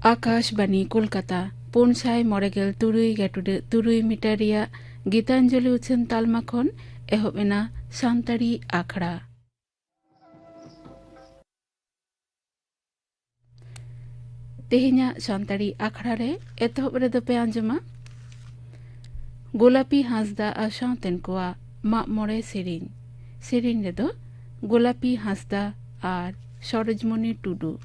Akashvani Kolkata 400.3 metre रिया गीतांजलि उछन तालमा खन एहोबेना सानताड़ी आखड़ा तेहिना सानताड़ी आखड़ा रे एतहोब रे दोपे आंजमा गोलापी हांसदा आ सावतेन कोआ माग मोड़े सेरिन रे दो गोलापी हांसदा आर सरोजमणि टुडू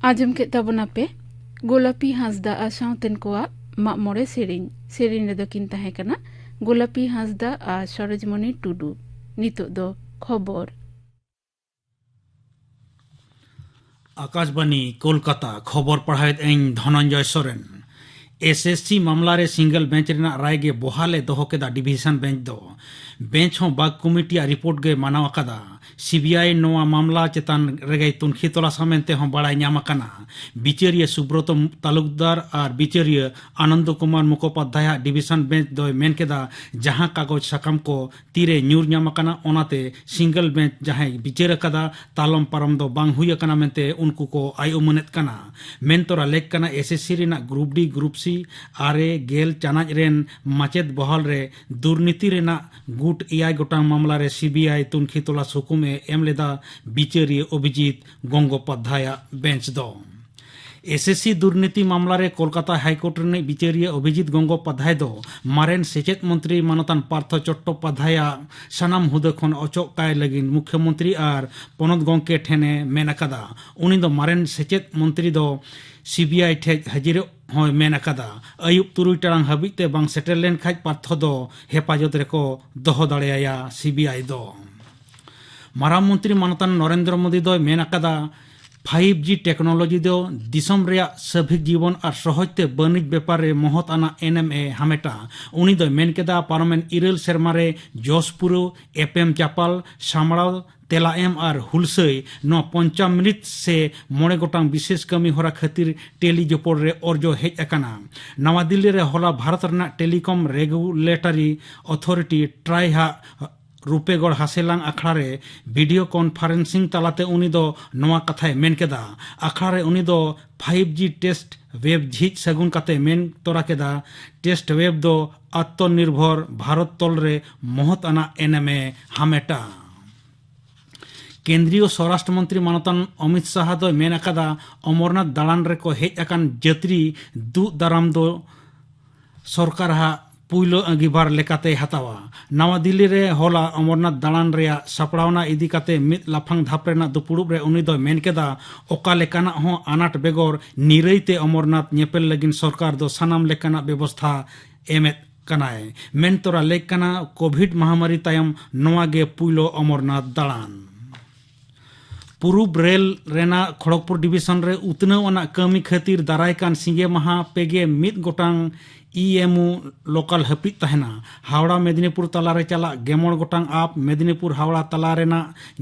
आजम के तबना पे गोलापी हांसदा आ सावतेन कोआ माग मोड़े सेरिन रे दो किन ताहे कना गोलापी हांसदा आ सरोजमणि टुडू नितो दो खबर आकाशवाणी कोलकाता खबर पढ़ायत एन धनंजय सोरेन एसएससी मामला रे सिंगल बेंच रेना राय गे बहाले दोहो केदा डिविजन बेंच दो बेंच हो बाग कमिटी रिपोर्ट गे मानाव अकादा सीबीआई नोआ मामला चेतान रेगे तुनखी तलाश मेनते हो बड़ाई ᱧᱟᱢ अकाना बिचारिया सुब्रत तालुकदार और बिचारिया आनंद कुमार मुखोपाध्याय डिविजन बेंच दो मेन केदा जहां कागज साकाम को तीरे ᱧᱩᱨ ᱧᱟᱢ अकाना ओनाते सिंगल बेंच जहां बिचार अकादा तालम पारम दो बांग हुई अकाना मेनते उनको को आय उमनेत कना मेन तोरा लेक कना एसएससी रेना ग्रुप डी ग्रुप सी आरे गेल चानाच रेन माचेद बहल रे दुर्नीति रेना गुट एआई गोटांग मामला रे सीबीआई तुनखी तलाश हुकुम एम लेदा बिचारिया अभिजीत गंगोपाध्याय बेंच दो एसएससी दुर्नीति मामला रे कोलकाता हाईकोर्ट रे बिचारिया अभिजीत गंगोपाध्याय दो मारेन सेचेत मंत्री मानतान पार्थ चट्टोपाध्याय सानाम हुदा खन अचोक काय लगिन मुख्यमंत्री और पनत गंके ठेने मेन अकादा उनी दो मारेन सेचेत मंत्री दो सीबीआई ठे हाजिर होय मेन अकादा अयुब तुरुई टांग हाबिते बांग सेटल लेन खाज पार्थ दो हेफाजत रेको दोहो दाड़ेया सीबीआई दो माराम मंत्री मानतान नरेंद्र मोदी दो मेन अकादा 5G टेक्नोलॉजी दो दिसम रे सभिक जीवन और सहजते बनिज व्यापार रे महत आना एनएमए हामेटा उनी दो मेन केदा पार्लामेंट इरेल सेरमा रे जोसपुर एपएम चापाल सामड़ाव तेला एम और हुलसई नो 5 मिनट से मोड़े गोटांग विशेष कमी होरा खातिर टेली जोपोड़ रे अर्जो हेज अकाना नवा दिल्ली रे होला भारत रना टेलीकॉम रेगुलेटरी अथॉरिटी ट्राई हा रूपेगढ़ हासेलांग अखड़ा रे वीडियो कॉन्फ्रेंसिंग तलाते उनी दो नवा कथाय मेन केदा अखड़ा रे उनी दो 5G टेस्ट वेब झीज सगुन कते मेन तोरा केदा टेस्ट वेब दो आत्मनिर्भर भारत तल रे महत आना एनएमए हामेटा केंद्रीय स्वराष्ट्र मंत्री मानतान अमित शाह दो मेन अकादा अमरनाथ दालान रे को हेज अकान जत्री दु दाराम दो सरकार हा पुइलो अंगीभार लेकाते हतावा नवा दिल्ली रे होला अमरनाथ दालान रे सपड़ावना इदी काते मित लाफांग धाप रेना दुपुड़ुब रे उनी दो मेन केदा ओका लेकाना हो अनाट बेगोर निरईते अमरनाथ नेपेल लगिन सरकार दो सानाम लेकाना व्यवस्था एमेत कनाय मेन तोरा लेक कना कोविड महामारी तायम नवा गे पुइलो अमरनाथ दालान पूर्व रेल रेना खड़गपुर डिविजन रे उतनाव अना कमी खातिर दाराय कान सिंगे महा पेगे मित गोटांग ईएमओ लोकल हपित तहना हावड़ा मेदिनीपुर तलारे चला गेमोड़ गोटांग आप मेदिनीपुर हावड़ा तलारेना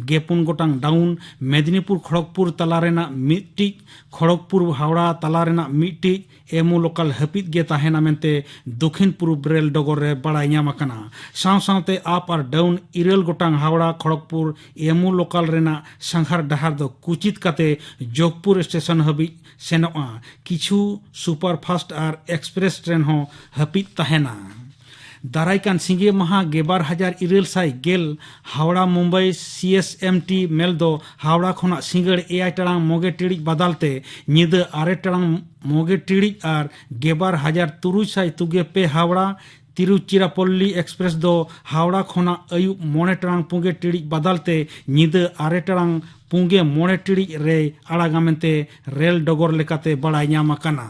गेपुन गोटांग डाउन मेदिनीपुर खड़गपुर तलारेना मिट्टी खड़गपुर हावड़ा तलारेना मिट्टी एमओ लोकल हपित गे तहना मेनते दक्षिण पूर्व रेल डगर रे बड़ाई ᱧᱟᱢ अकाना साव सावते आप और डाउन इरेल गोटांग हावड़ा खड़गपुर एमओ लोकल रेना संघार डहार दो कुचित काते जोगपुर स्टेशन हबी सेनोआ किछु सुपरफास्ट और एक्सप्रेस ट्रेन हो हपित तहना दारायकान सिंगे महा 12,000 गेल हावड़ा मुंबई सीएसएमटी मेल दो हावड़ा खोना सिंगड़ एआई टांग मोगे टिड़ी बदलते निद 8 टांग मोगे टिड़ी और 12,000 तुगे पे हावड़ा तिरुचिरापल्ली एक्सप्रेस दो हावड़ा खोना अयुब मोने टांग पुंगे टिड़ी बदलते निद 8 टांग पुंगे मोने टिड़ी रे आड़ागामेंते रेल डगर लेकाते बड़ाई ᱧᱟᱢ अकाना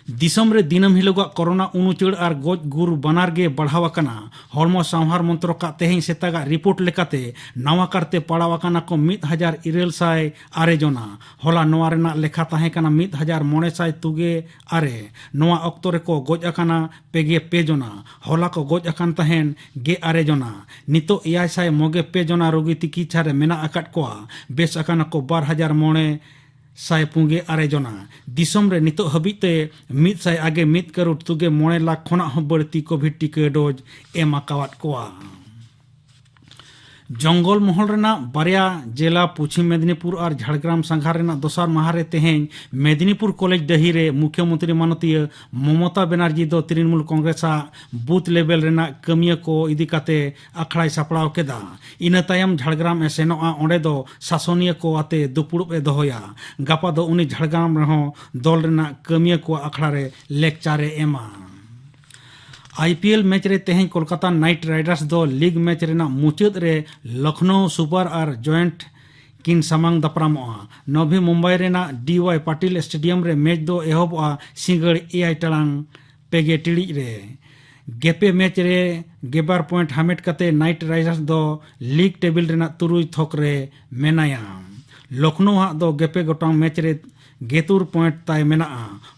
दिसम रे दिनम हिलोगा कोरोना उनुचड़ और गोज गुर बनार गे बढ़ावाकना हॉर्मो संहार मंत्र का तेहें सेतागा रिपोर्ट लेकाते नवा करते पड़ावाकना को 1,000 आरे जोना होला नवा रेना लेखा ताहें कना 1,900 तुगे आरे नवा अक्तो रे को गोज अकाना पेगे पे जोना होला को गोज अकान ताहें गे आरे जोना नितो 900 मोगे पे जोना रोगी तिकीछा रे मेना अकाट कोआ बेस अकाना को 12,900 पुंगे आरे जोना दिसम रे नितो हबीते 100 आगे 1 करोड़ तुगे 9 लाख खोना बढ़ती कोविड टीका डोज एम आकावात कोआ जंगल महल रेना बारिया जिला पश्चिम मेदिनीपुर और झाड़ग्राम संघार रेना दोसार माहारे तेहें मेदिनीपुर कॉलेज डही रे मुख्यमंत्री मानतीय ममता बनर्जी दो तृणमूल कांग्रेस बूथ लेवल रेना कमिया को इदी काते अखड़ाई सपड़ाव केदा इना तायम झाड़ग्राम ए सेनोआ ओंडे दो शासनिया को आते दुपुड़ुब ए दोहोया गापा दो उनी झाड़ग्राम रहो दल रेना कमिया को अखड़ा रे लेक्चारे एमा आईपीएल मैच रे तेहें कोलकाता नाइट राइडर्स दो लीग मैच रेना मुचाद रे लखनऊ सुपर और जॉइंट किन सामांग दपरामोआ नवी मुंबई रेना डीवाई पाटिल स्टेडियम रे मैच दो एहबोआ सिंगड़ एआई टांग पेगे टिड़ी रे गेपे मैच रे 12 पॉइंट हामेट कते नाइट राइडर्स दो लीग टेबिल रेना तुरुई थोक रे मेनाया लखनऊ हा दो गेपे गोटांग मैच रे गेतुर पॉइंट ताय मेना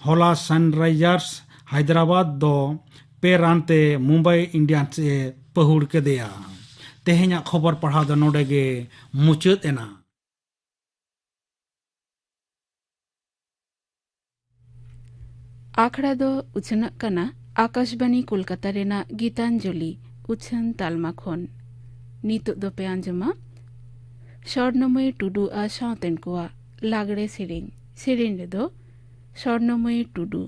होला सनराइजर्स हैदराबाद दो पे रानते मुंबई इंडियंस ए पहुड़ के दिया तेहेኛ खबर पढ़ा दो नोडे गे मुचाद एना आखड़ा दो उछन कना आकाशवाणी कोलकाता रेना गीतांजलि उछन तालमा खन नितो दो पे आंजमा स्वर्णमयी टुडू आ सावतेन कोआ लागड़े सेरेन रे दो स्वर्णमयी टुडू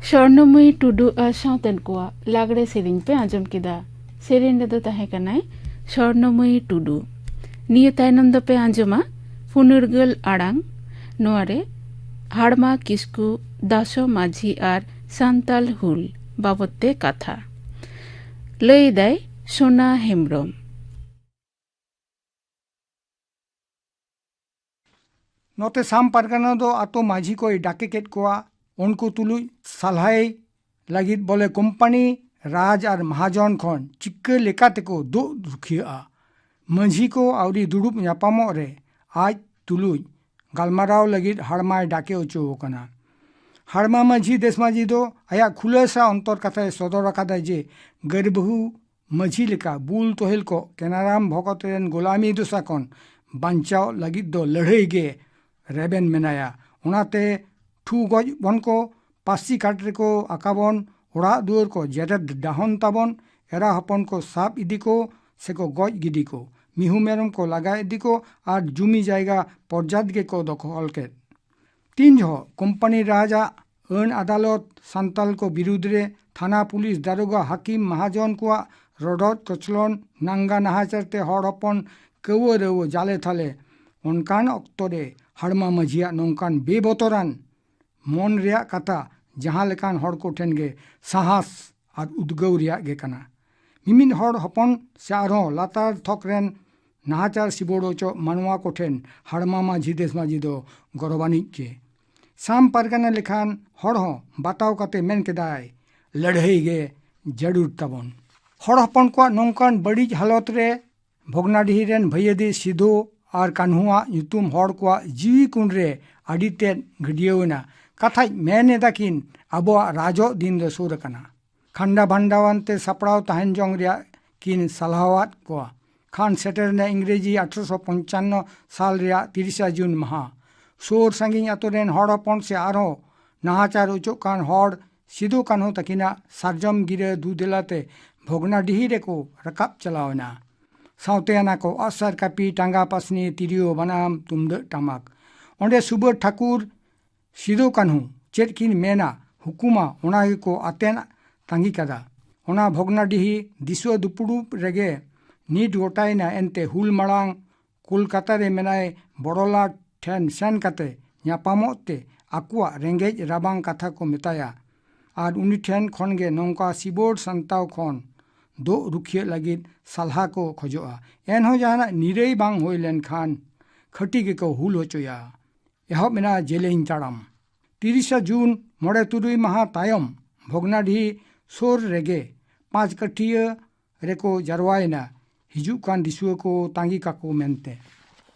स्वर्णमयी टुडू और सावतेन कोआ लागड़े सेरिंग पे आंजम केदा सेरिंग रेदो ताहे कनाय स्वर्णमयी टुडू निये तायनम दो पे आंजमा फुनुरगल आड़ांग नोआरे हाड़मा किस्कू दासो माझी आर सान्ताल हुल बाबते कथा लई दाय सोना हेमब्रम नोते साम पारगाना दो आतो माझी को डाके केट कोआ उनको तुलुई सलाहे लगित बोले कंपनी राज और महाजन खन चिक्के लेकाते को दो दुखिया माझी को आवरी दुड़ुप न्यापामो रे आज तुलुई गालमाराव लगित हड़माय डाके ओचो कना हड़मा माझी देश माझी दो आया खुलेसा अंतर कथा सदर रखा जे गरीबहू ᱢᱟᱹᱡᱷᱤ ᱞᱮᱠᱟ ᱵᱩᱞ ᱛᱚᱦᱮᱞ ᱠᱚ ᱠᱮᱱᱟᱨᱟᱢ ᱵᱷᱚᱜᱚᱛ ᱨᱮᱱ ᱜᱳᱞᱟᱢᱤ ᱫᱚᱥᱟ ᱠᱷᱚᱱ ᱵᱟᱧᱪᱟᱣ ᱞᱟᱹᱜᱤᱫ ᱫᱚ ᱞᱟᱹᱲᱦᱟᱹᱭ ᱜᱮ ᱨᱮᱵᱮᱱ ᱢᱮᱱᱟᱭᱟ। ᱚᱱᱟᱛᱮ ᱴᱷᱩ ᱜᱚᱡ ᱵᱚᱱ ᱠᱚ, ᱯᱟᱹᱥᱤ ᱠᱟᱴ ᱨᱮᱠᱚ ᱟᱠᱟᱵᱚᱱ, ᱚᱲᱟᱜ ᱫᱩᱣᱟᱹᱨ ᱠᱚ ᱡᱮᱨᱮᱫ ᱰᱟᱦᱚᱱ ᱛᱟᱵᱚᱱ, ᱮᱨᱟ ᱦᱚᱯᱚᱱ ᱠᱚ ᱥᱟᱵ ᱤᱫᱤ ko seko goj gidi ko, mihu merom ko laga idi ko আর জমি জায়গা পর্যাদ গেকো দখল কেদ। তিন জহ কোম্পানি রাজা আইন আদালত সান্তাল কো বিরুদ্ধে থানা পুলিশ দারোগা হাকিম মহাজন কোয়া রডত কচলন নাঙ্গা নাহাচারতে হড় হপন কেউ রেও জালে থালে অনকান অক্তরে হাড়মা মাঝিয়া নঙ্কান বেবতরান মন রেয়া কাতা জাহাঁ লেকান হড় কো ঠেন গে সাহস আর উদ্গৌ রেয়া গে কানা। মিমিন হড় হপন সে আরহো লাতার থক রেন নাহাচার সিবোড়ো চ মানওয়া को ठेन हाड़मा माझी देश माझी दो गौरवानी के। साम पारगाना लेखान हड़ हो बाताव काते मेन केदाय लड़ाई गे जरूर तबन। हड़ हपन को नौकान बड़ी हालत रे भोगनाडीही रेन भैयदी सिधो और कान्हुआ युतुम हड़ को जीवी कुंड रे आडिते गडियोना कथा मेन दाकिन अबो राजो दिन दो सुर कना। खंडा भांडावनते सपड़ाव तहन जोंग रे किन सलाहवात को खान सेटर ने इंग्रेजी 1855 साल रे 30 जून माह सोर संगी अतोरेन हड़ हपन से आरो नाहाचार उचो कान हड़ सिधो कान्हो तकिना सारजम गिरे दुदेलाते भोगनाडीही रे को रकाब चलावना। साउते आना को असर कापी टांगा पासनी तिरियो बनाम तुमद टामाक ओंडे सुबह ठाकुर सिधो कान्हो चेद किन मेना हुकुमा ओना को आतेन तांगी कदा। ओना भोगनाडीही दिसो दुपुडु रेगे नीट गोटाइना एनते हुल मांग कोलकाता रे मेनाय बड़ोला ठेन सेन काते ᱧᱟᱯᱟᱢᱚᱜ आकुआ रेंगेज राबांग कथा को मेताया और उनी ठेन खन गे नौका सिबोड़ संताव खन दो रुखिया लगित सलाह को खोजोआ। एनहो जहाना निरई बांग होय लेन खान खटी गे को हुल होचोया। एहब मेना जेलेइन ताड़ाम 30 जून मोड़े तुरुई माहा तायम भोगनाडीही सोर रेगे 5 कठिया रेको जरवायना हिजुक कान दिसुआ को तांगी काको मेनते।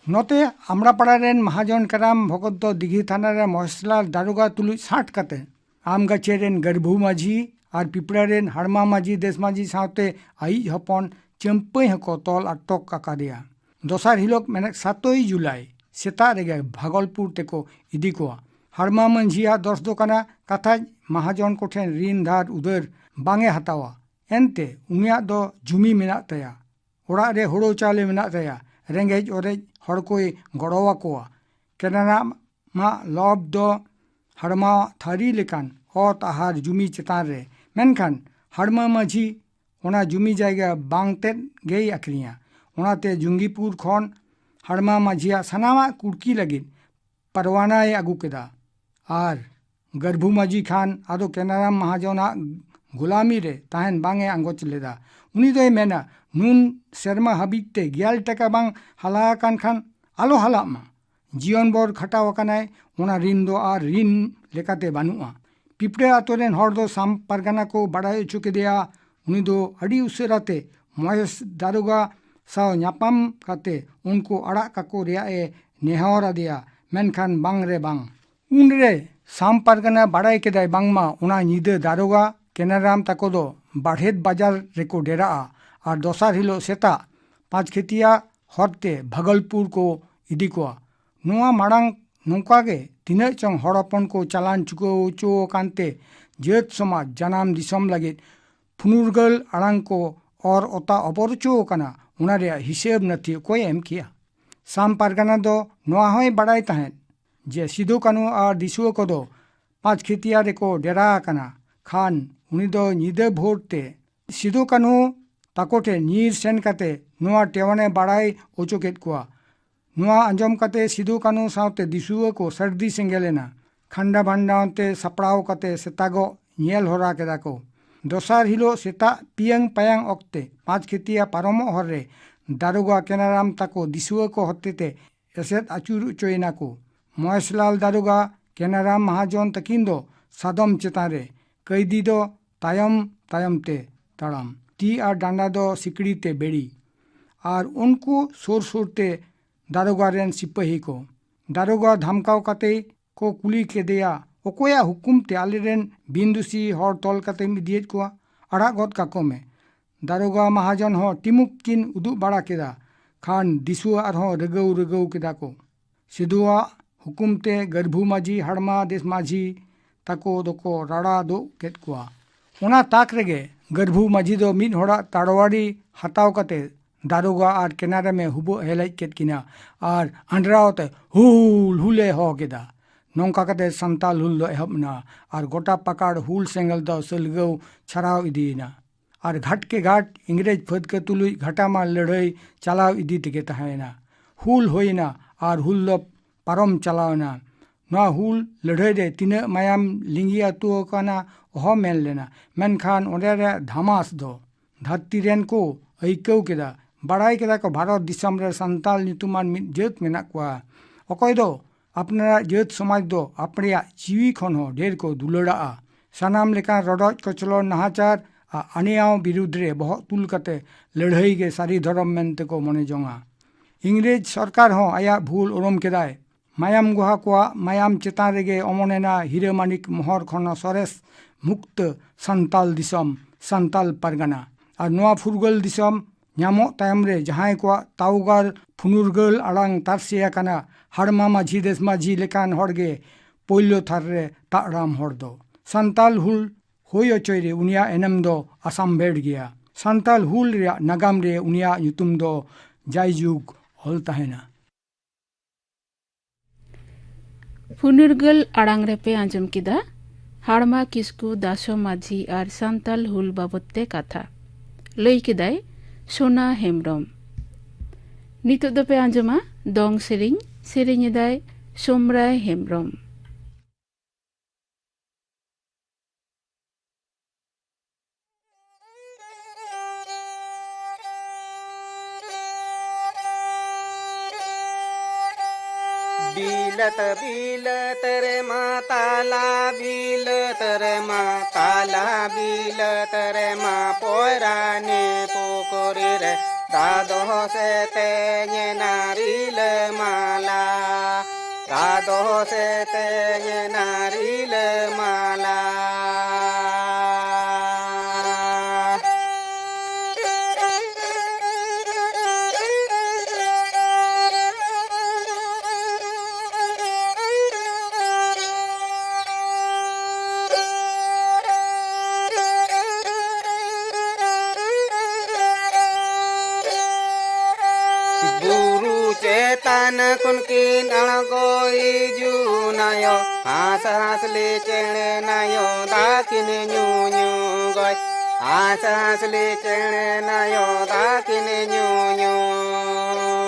नोते आमड़ापाड़ा रेन महाजन कराम भगत दो दिघी थाना रे महेशलाल दारोगा तुलुज 60 काते आमगाछे रेन गरभू माझी और पिपड़ा रेन हाड़मा माझी देश माझी सावते आई हपन चंपई हको तल अटक काकादिया। दोसार हिलोक मेने 7 जुलाई सेता रेगे भागलपुर तेको इदी कोआ। हाड़मा माझिया 10 दो काना कथा महाजन को ठेन ऋण धार उधर बांगे हतावा एनते उनिया दो जुमी मेना तया ओड़ा रे हुड़ो चाले मेना तया रेंगेज ओरेज हड़ कोई गड़वा कोआ। केनारा मा लॉब दो हाड़मा थारी लेकान और आहार जुमी चेतान रे मेनखान हाड़मा माझी ओना जुमी जायगा बांगते गई अखरिया। ओनाते जुंगीपुर खन हाड़मा माझिया सनामा कुड़की लगिन परवानाए आगू केदा और गरभू माझी खान आदो केनारा महाजना गुलामी रे ताहन बांगे आंगोच लेदा। उनी दो मेना नुन शर्मा हाबिते 11 टाका बांग हाला कान खान आलो हाला मा जीवन बोर खटाव कानाय ओना ऋण दो और ऋण लेकाते बानुआ। पिपड़े आतोरेन हड़ दो साम पारगाना को बड़ाई चुके दिया। उनी दो अड़ी उसराते महेश दारोगा साव ᱧᱟᱯᱟᱢ काते उनको अड़ा काको रिया ए नेहरा दिया मेनखान बांग रे बांग उन रे साम पारगाना बड़ाई केदाय बांगमा ओना नीदे दारोगा केनाराम ताको दो बाढ़ेत बाजार रेको डेरा और दोसार हिलो सेता 5 खेतिया हरते भागलपुर को इदी कोआ। नुआ माड़ांग नौका गे तीना चंग हड़पन को चालान चुको चो कांते जेत समाज जनाम दिसम लगित फुनुरगल आड़ांग को और ओता अपरचो काना उना रे हिसेब नथी कोई एम किया। साम पारगाना दो नुआ होय बड़ाई ताहेन जे सिधो कानू और दिसुआ को दो 5 खेतिया रेको डेरा काना खान उनी दो नीदे भोरते सिधो कानू ताकोटे नीर सेन काते नुआ टेवाने बड़ाई ओचोकेत कोआ। नुआ अंजम काते सिधो कानू सावते दिसुआ को सर्दी सेंगेलेना खंडा भांडावते सपड़ाव काते सेतागो नेल होरा केदा को। दोसार हिलो सेता पियंग पायंग ओक्ते 5 खेतिया पारमो हरे दारोगा केनाराम ताको दिसुआ को हत्तेते एसेत आचुर चोयना को। महेशलाल दारोगा केनाराम महाजन तकिन दो सादम चेतारे कैदी दो तायम तायमते ताड़ाम ती और डांडा दो सिकड़ी ते बेड़ी और उनको सोर सोरते दारोगा रेन सिपाही को दारोगा धमकाव काते को कुली के दिया ओकोया हुकुम ते आले रेन बिंदुसी हर तल काते मिदियत को अड़ा गद काको में दारोगा महाजन हो टिमुक किन उदुग बाड़ा केदा खान दिसुआ आरहों रगौ रगौ केदा को सिधुआ हुकुमते गर्भू माझी हड़मा देश माझी ताको दोको राड़ा दो केत कुआ ओना ताक रेगे गर्भू माझी दो मिद होड़ा ताड़वाड़ी हताव कते दारोगा आर किनारे में हुबो हेलाई केत किना आर अंडरावते हुल हुले हो केदा नौका कते संताल हुल दो एहबना आर गोटा पकाड़ हुल सेंगल दो सलगौ छराव इदीना आर घाट के घाट इंग्रेज फद के तुलुई घाटा मा लड़ाई चलाव इदी तेगे तहायना हुल होइना आर हुल दो पारम चलावना नवा हुल लड़ाई दे तीन मायाम लिंगी अतु काना ओह मेन लेना मेनखान ओरे धमास दो धरती रेन को ऐकौ केदा बाड़ाई केदा को भारत दिसम रे संताल नितुमान मिद जेत मेना कुआ अकय दो अपना जेत समाज दो अपने जीवी खन हो ढेर को दुलड़ा सनाम लेका रडज कचलो नहाचार आनियाओ विरुद्ध रे बहुत तुल कते लड़ाई के सारी धर्म मेनते को मने जोंगा इंग्रेज सरकार हो आया भूल उरम केदाय मायाम गुहा को मायाम चेतान रेगे अमनेना हिरेमानिक मोहर खन सरेस मुक्त संताल दिसम संताल परगना और नवा फुरगल दिसम ᱧᱟᱢᱚᱜ ᱛᱟᱭᱚᱢ ᱨᱮ ᱡᱟᱦᱟᱸᱭ ᱠᱚᱣᱟᱜ ᱛᱟᱣᱜᱟᱨ ᱯᱷᱩᱱᱩᱨᱜᱟᱹᱞ ᱟᱲᱟᱝ ᱛᱟᱨᱥᱤ ᱟᱠᱟᱱᱟ ᱦᱟᱲᱢᱟ ᱢᱟᱹᱡᱷᱤ ᱫᱮᱥ ᱢᱟᱹᱡᱷᱤ ᱞᱮᱠᱟᱱ ᱦᱚᱲᱜᱮ ᱯᱳᱭᱞᱳ ᱛᱷᱟᱨ ᱨᱮ ᱛᱟᱲᱟᱢ ᱦᱚᱲ ᱫᱚ ᱥᱟᱱᱛᱟᱞ ᱦᱩᱞ ᱦᱩᱭ ᱚᱪᱚᱭ ᱨᱮ ᱩᱱᱤᱭᱟᱜ ᱮᱱᱮᱢ ᱫᱚ ᱟᱥᱟᱢᱵᱷᱮᱲ ᱜᱮᱭᱟ ᱥᱟᱱᱛᱟᱞ ᱦᱩᱞ ᱨᱮᱭᱟᱜ ᱱᱟᱜᱟᱢ ᱨᱮ ᱩᱱᱤᱭᱟᱜ ᱧᱩᱛᱩᱢ ᱫᱚ ᱡᱟᱭᱡᱩᱜᱽ ᱚᱞ ᱛᱟᱦᱮᱱᱟ फुनुरगल आड़ांग रे पे आंजम किदा हाड़मा किस्कू दासो माझी और सांताल हुल बाबते कथा लई किदाय सोना हेमब्रम नितो दो पे आंजमा दोंग सेरिंग सेरिंग दाय सोमराय हेमब्रम बिलत बिलत रे माताला बिलत रे माताला बिलत रे मा पोराने पोकोरी रे दादो से तेने नारिल माला दादो से तेने नारिल माला चेतन कुनकिन अणगोई जुनायो हास हासले चेणे नायो दाकिन न्यू न्यू गोय हास हासले चेणे नायो दाकिन न्यू न्यू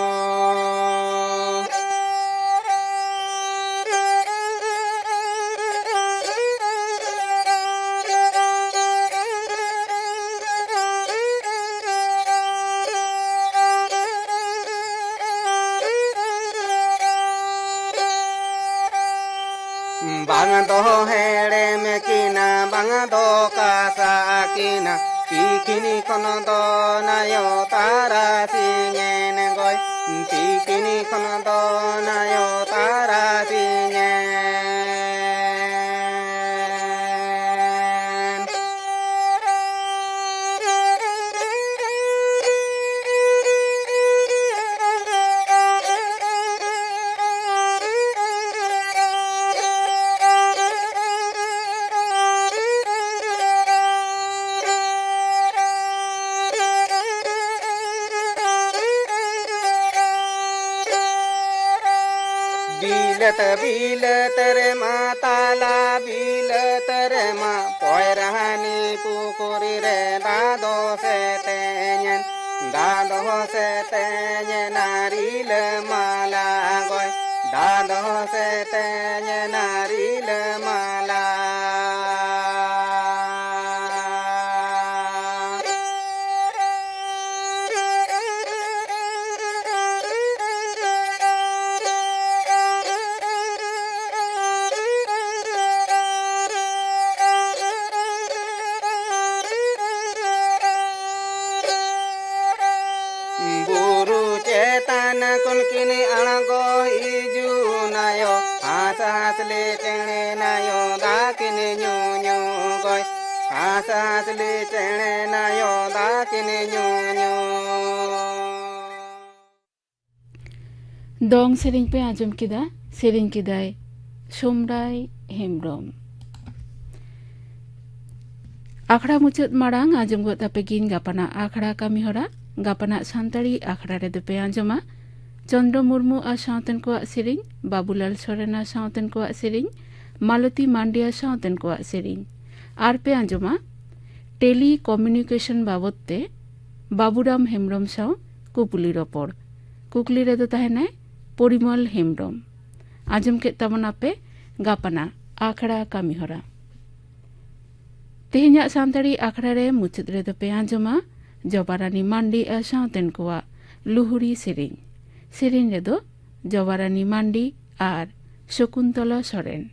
बांग दो हेड़े में किना बांग दो कासा किना पीकिनी कोन दो नायो तारा सिंगेन गोय पीकिनी कोन दो नायो तारा सिंगेन बिलत बिलत रे माताला बिलत रे मा पोयरानी पुकुरी रे दादो से तेñen नारिल माला गोय दादो से तेñen नारिल माला कुनकिनी अणगो इजू नायो हास हासले चेणे नायो दाकिन न्यू न्यू गोय आसासली चेणे नायो दाकिनी न्यू न्यू दong sering pe आजम किदा sering किदाय सोमराय हेमब्रम आखड़ा मुचाद मारांग आजम गो तापेगिन गापाना आखड़ा कमी हरा गापाना सानताड़ी आखड़ा रे दोपे आजमा चंद्र मुर्मू आ सावतन को सेरिंग बाबूलाल सोरेन आ सावतन को सेरिंग मालती मांडिया सावतन को सेरिंग आर पे आजमा टेली कम्युनिकेशन बाबते बाबूराम हेमब्रम साव कुपुली रपड़ कुकली रे दो ताहेनाय परिमल हेमब्रम आजम के तबना पे गापाना आखड़ा कमी हरा तेहन्या सानताड़ी आखड़ा रे मुचाद रे दोपे आजमा जबारानी मांडी आ सावतन को लुहुरी सेरिंग सेरिन रेदो जवारानी मांडी आर शकुंतला सोरेन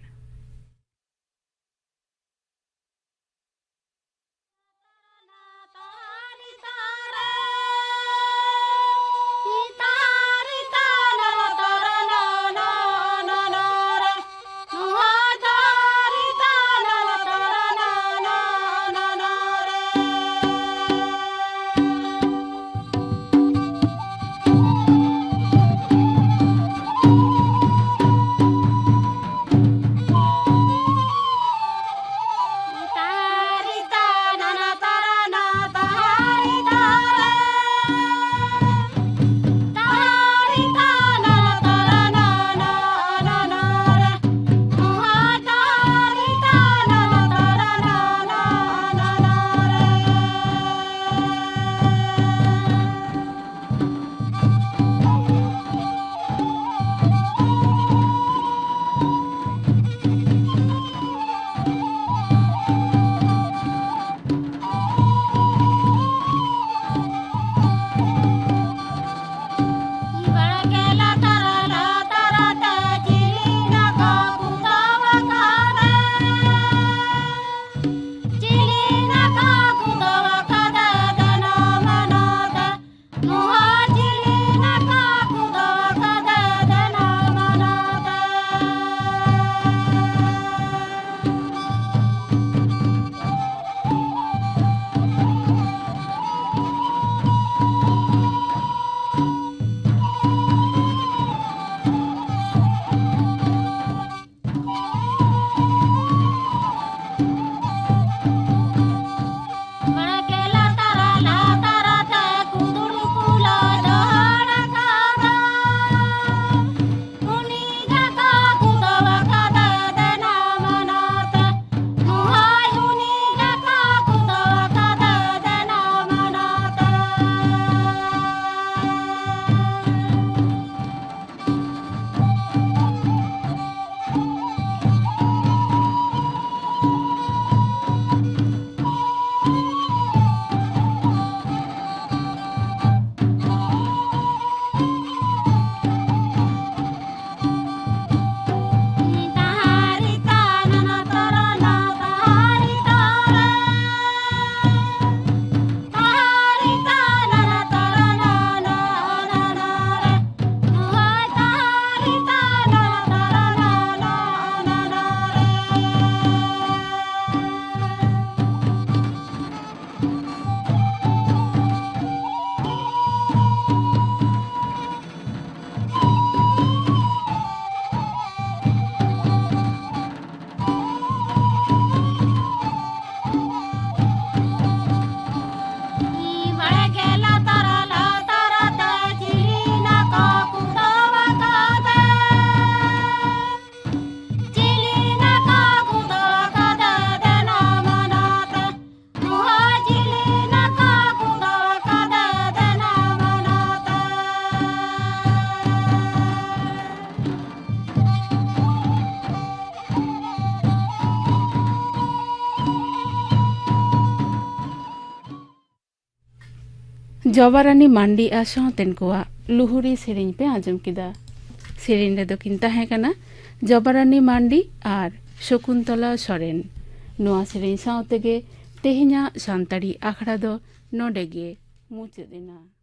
जवारानी मांडी आ सावतेन कोआ लुहुरी सेरिंग पे आजम किदा सेरिंग रे दो किन ताहे कना जवारानी मांडी आर शकुंतला सोरेन नोआ सेरिंग सावतेगे तेहिना सानताड़ी आखड़ा दो नोडेगे मुचादेना।